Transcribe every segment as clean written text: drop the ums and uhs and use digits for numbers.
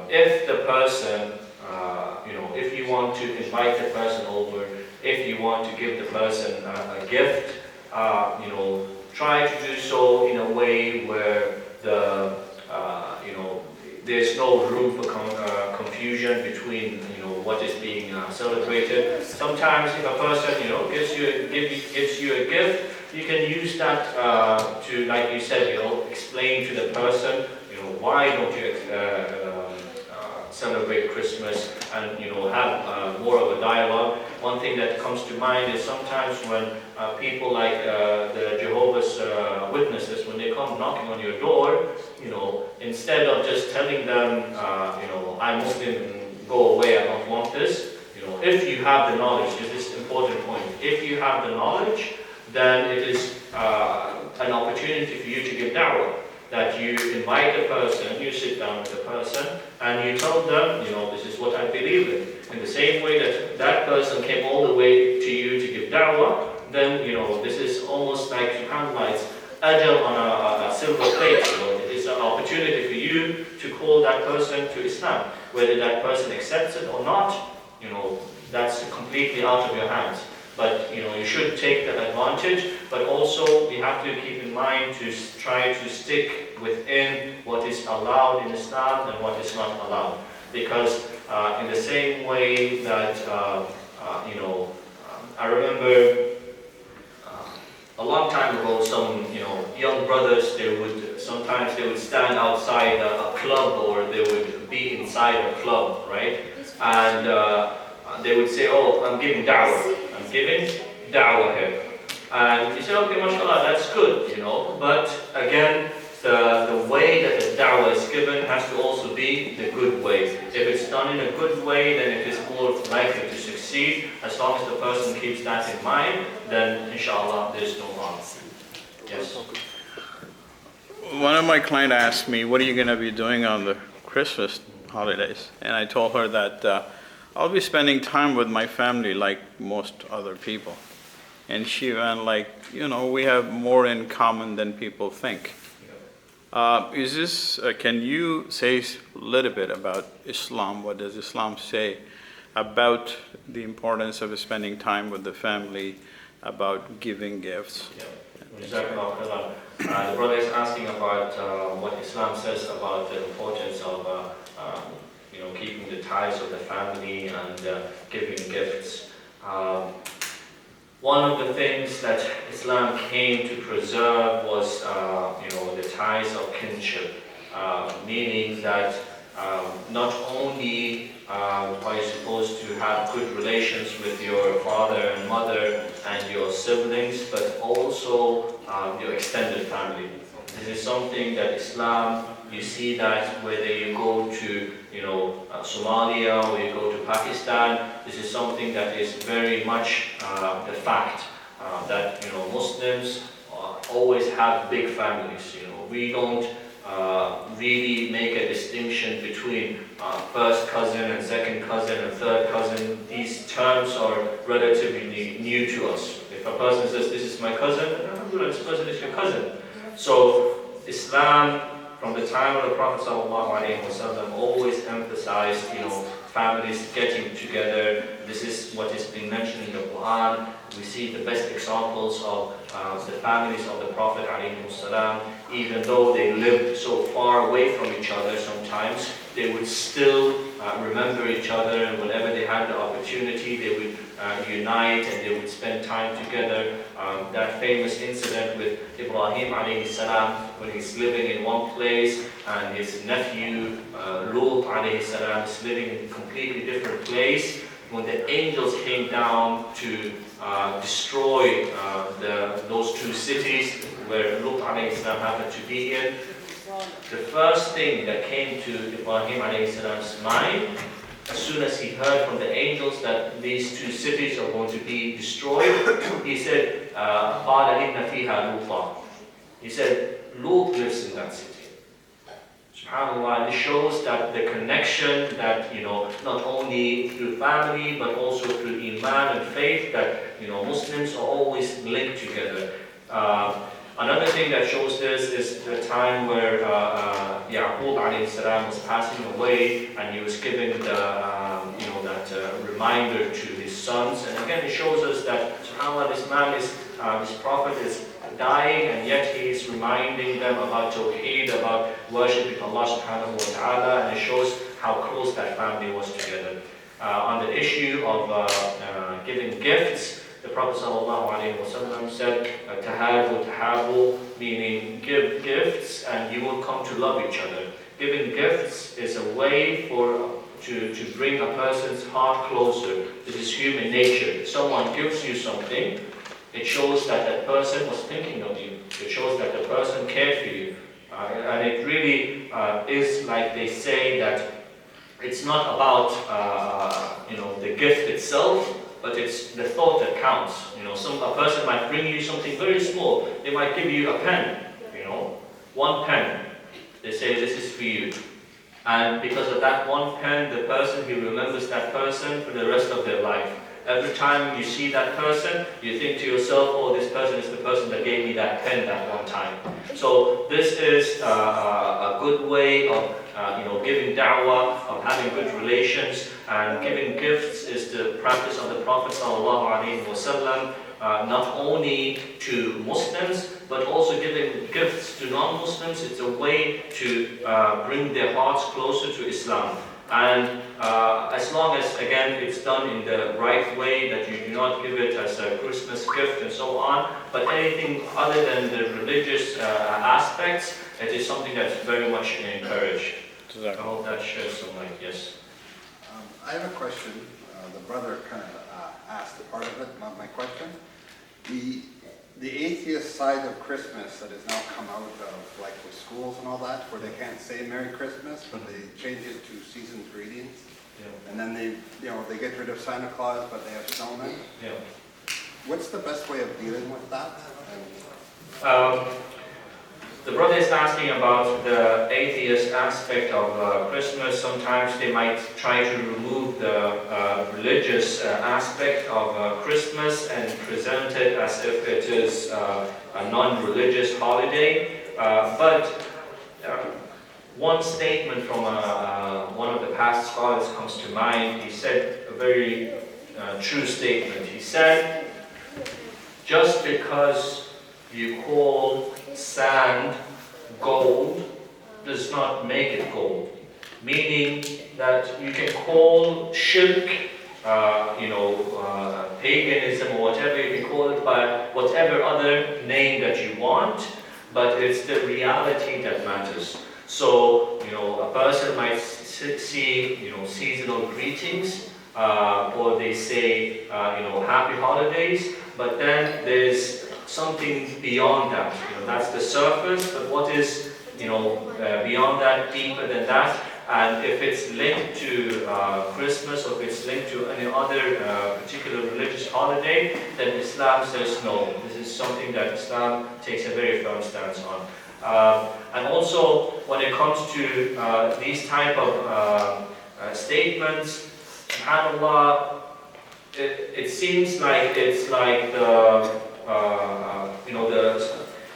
if the person, if you want to invite the person over, if you want to give the person a gift, try to do so in a way where there's no room for confusion between what is being celebrated. Sometimes if a person gives you a gift, you can use that to, like you said, explain to the person, why don't you celebrate Christmas, and have more of a dialogue. One thing that comes to mind is sometimes when people like the Jehovah's Witnesses, when they come knocking on your door, instead of just telling them, I'm Muslim, go away, I don't want this. If you have the knowledge, this is an important point. If you have the knowledge, then it is an opportunity for you to give da'wah. That you invite a person, you sit down with a person, and you tell them, this is what I believe in. In the same way that that person came all the way to you to give da'wah, then, this is almost like, subhanAllah, it's ajal on a silver plate. It is an opportunity for you to call that person to Islam. Whether that person accepts it or not, that's completely out of your hands. But you should take that advantage, but also we have to keep in mind to try to stick within what is allowed in Islam and what is not allowed. Because in the same way that, I remember a long time ago, some young brothers, sometimes they would stand outside a club, or they would be inside a club, right? And they would say, oh, I'm giving da'wah. I'm giving da'wah here. And you say, okay, mashallah, that's good, But again, the way that the da'wah is given has to also be the good way. If it's done in a good way, then it is more likely to succeed. As long as the person keeps that in mind, then inshallah, there's no harm. Yes. One of my clients asked me, what are you going to be doing on the Christmas holidays? And I told her that I'll be spending time with my family like most other people. And she went like, we have more in common than people think. Can you say a little bit about Islam? What does Islam say about the importance of spending time with the family, about giving gifts? Yeah. The brother is asking about what Islam says about the importance of keeping the ties of the family and giving gifts. One of the things that Islam came to preserve was, the ties of kinship, meaning that not only are you supposed to have good relations with your father and mother and your siblings, but also your extended family. This is something that Islam, you see that whether you go to Somalia or you go to Pakistan, this is something that is very much the fact that Muslims always have big families. We don't really make a distinction between first cousin and second cousin and third cousin. These terms are relatively new to us. If a person says, this is my cousin, this person is your cousin. So Islam, from the time of the Prophet ﷺ, always emphasized, families getting together. This is what is being mentioned in the Quran. We see the best examples of the families of the Prophet ﷺ. Even though they lived so far away from each other sometimes, they would still remember each other, and whenever they had the opportunity, they would unite and they would spend time together. That famous incident with Ibrahim alayhi salam, when he's living in one place and his nephew Lut alayhi salam is living in a completely different place. When the angels came down to destroy those two cities where Lut alayhi salam happened to be in, the first thing that came to Ibrahim alayhi salam's mind, as soon as he heard from the angels that these two cities are going to be destroyed, he said, قَالَ إِنَّ فِيهَا لُوطًا. He said, Lut lives in that city. SubhanAllah, this shows that the connection that, not only through family, but also through Iman and faith, that, Muslims are always linked together. Another thing that shows this is the time where Yaqub alayhi salam was passing away, and he was giving the that reminder to his sons. And again, it shows us that subhanAllah, this man is this prophet is dying, and yet he is reminding them about Tawheed, about worshiping Allah subhanahu wa ta'ala, and it shows how close that family was together. On the issue of giving gifts, the Prophet ﷺ said, "Tahadu tahabu," meaning give gifts and you will come to love each other. Giving gifts is a way to bring a person's heart closer. This is human nature. If someone gives you something, it shows that that person was thinking of you. It shows that the person cared for you. And it really is like they say that it's not about the gift itself, but it's the thought that counts. A person might bring you something very small. They might give you a pen, one pen. They say this is for you. And because of that one pen, the person, he remembers that person for the rest of their life. Every time you see that person, you think to yourself, oh, this person is the person that gave me that pen that one time. So this is a good way of giving da'wah, of having good relations, and giving gifts is the practice of the Prophet ﷺ, not only to Muslims, but also giving gifts to non-Muslims. It's a way to bring their hearts closer to Islam. And as long as, again, it's done in the right way, that you do not give it as a Christmas gift and so on, but anything other than the religious aspects, it is something that's very much encouraged. I hope that sheds some light. Yes? I have a question. The brother kind of asked a part of it, my question. The atheist side of Christmas that has now come out of, like with schools and all that, where they can't say Merry Christmas, but they change it to season's greetings. Yeah. And then they get rid of Santa Claus, but they have snowmen. Yeah. What's the best way of dealing with that? The brother is asking about the atheist aspect of Christmas. Sometimes they might try to remove the religious aspect of Christmas and present it as if it is a non-religious holiday. But one statement from one of the past scholars comes to mind. He said a very true statement. He said, just because you call sand gold does not make it gold. Meaning that you can call shirk, paganism or whatever, you can call it by whatever other name that you want, but it's the reality that matters. So, a person might see, seasonal greetings, or they say, happy holidays, but then there's something beyond that. That's the surface, but what is, beyond that, deeper than that? And if it's linked to Christmas, or if it's linked to any other particular religious holiday, then Islam says no. This is something that Islam takes a very firm stance on. And also, when it comes to these type of statements, subhanAllah, it seems like it's like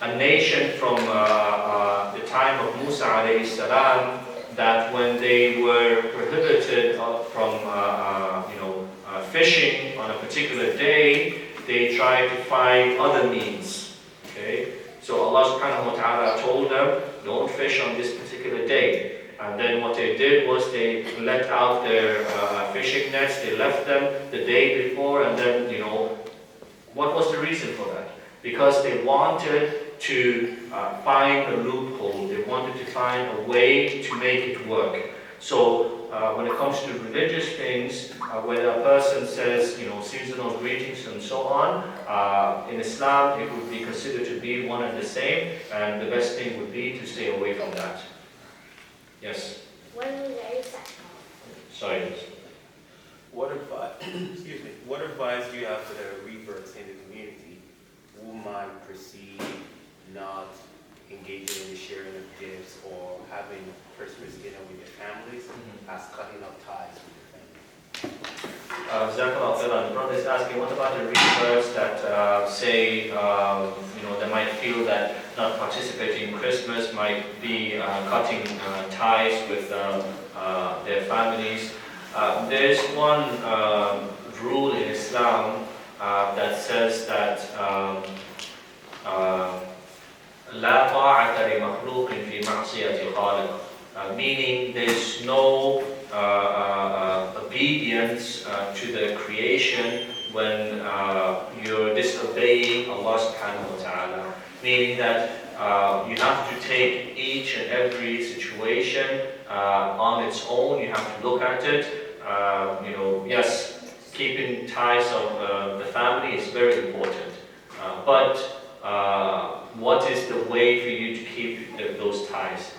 a nation from the time of Musa alayhi salam, that when they were prohibited from fishing on a particular day, they tried to find other means. Okay, so Allah subhanahu wa ta'ala told them, don't fish on this particular day. And then what they did was they let out their fishing nets, they left them the day before, and then, what was the reason for that? Because they wanted to find a loophole, they wanted to find a way to make it work. So when it comes to religious things, when a person says, seasonal greetings and so on, in Islam it would be considered to be one and the same, and the best thing would be to stay away from that. Yes? When was Ersat? Sorry. What advice do you have for the reverts in the community who might perceive not engaging in the sharing of gifts or having Christmas dinner with their families as cutting off ties with their family? Jazakallah khairan. The brother is asking, what about the reverts that say, they might feel that not participating in Christmas might be cutting ties with their families. There's one rule in Islam that says that لا طاعة لمخلوق في معصية خالق, meaning there's no obedience to the creation when you're disobeying Allah subhanahu wa ta'ala, meaning that you have to take each and every situation on its own. You have to look at it. Yes, keeping ties of the family is very important, but what is the way for you to keep those ties?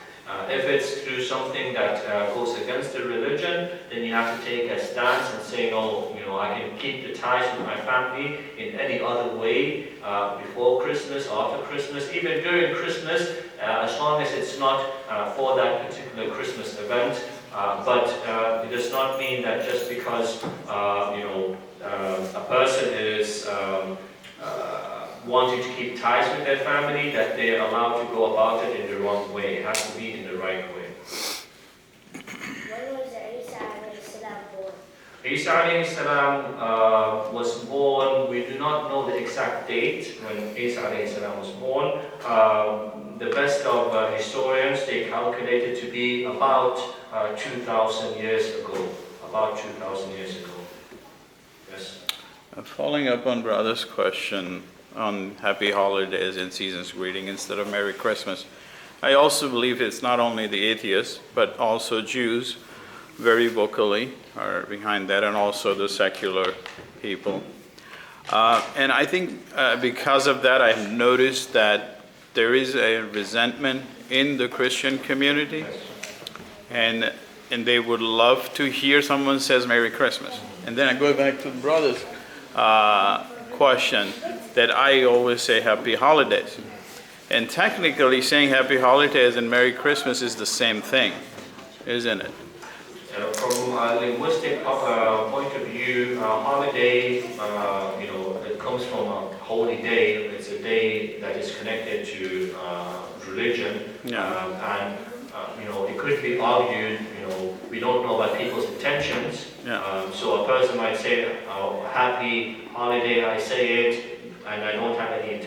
If it's through something that goes against the religion, then you have to take a stance and say, no, I can keep the ties with my family in any other way, before Christmas, after Christmas, even during Christmas, as long as it's not for that particular Christmas event. But it does not mean that just because a person is wanting to keep ties with their family, that they are allowed to go about it in the wrong way. It has to be in the right way. When was Isa alayhi salam born? Isa alayhi salam was born, we do not know the exact date when Isa alayhi salam was born. The best of historians, they calculated to be about 2,000 years ago. About 2,000 years ago. Yes. Following up on brother's question on Happy Holidays and Season's Greeting instead of Merry Christmas, I also believe it's not only the atheists, but also Jews very vocally are behind that, and also the secular people. And I think because of that, I've noticed that there is a resentment in the Christian community, and they would love to hear someone says Merry Christmas. And then I go back to the brother's question that I always say Happy Holidays. And technically saying Happy Holidays and Merry Christmas is the same thing, isn't it? From a linguistic point of view, holiday, it comes from a holy day. It's a day that is connected to religion. Yeah. It could be argued, we don't know about people's intentions. Yeah. So a person might say, happy holiday, I say it, and I don't have any intention.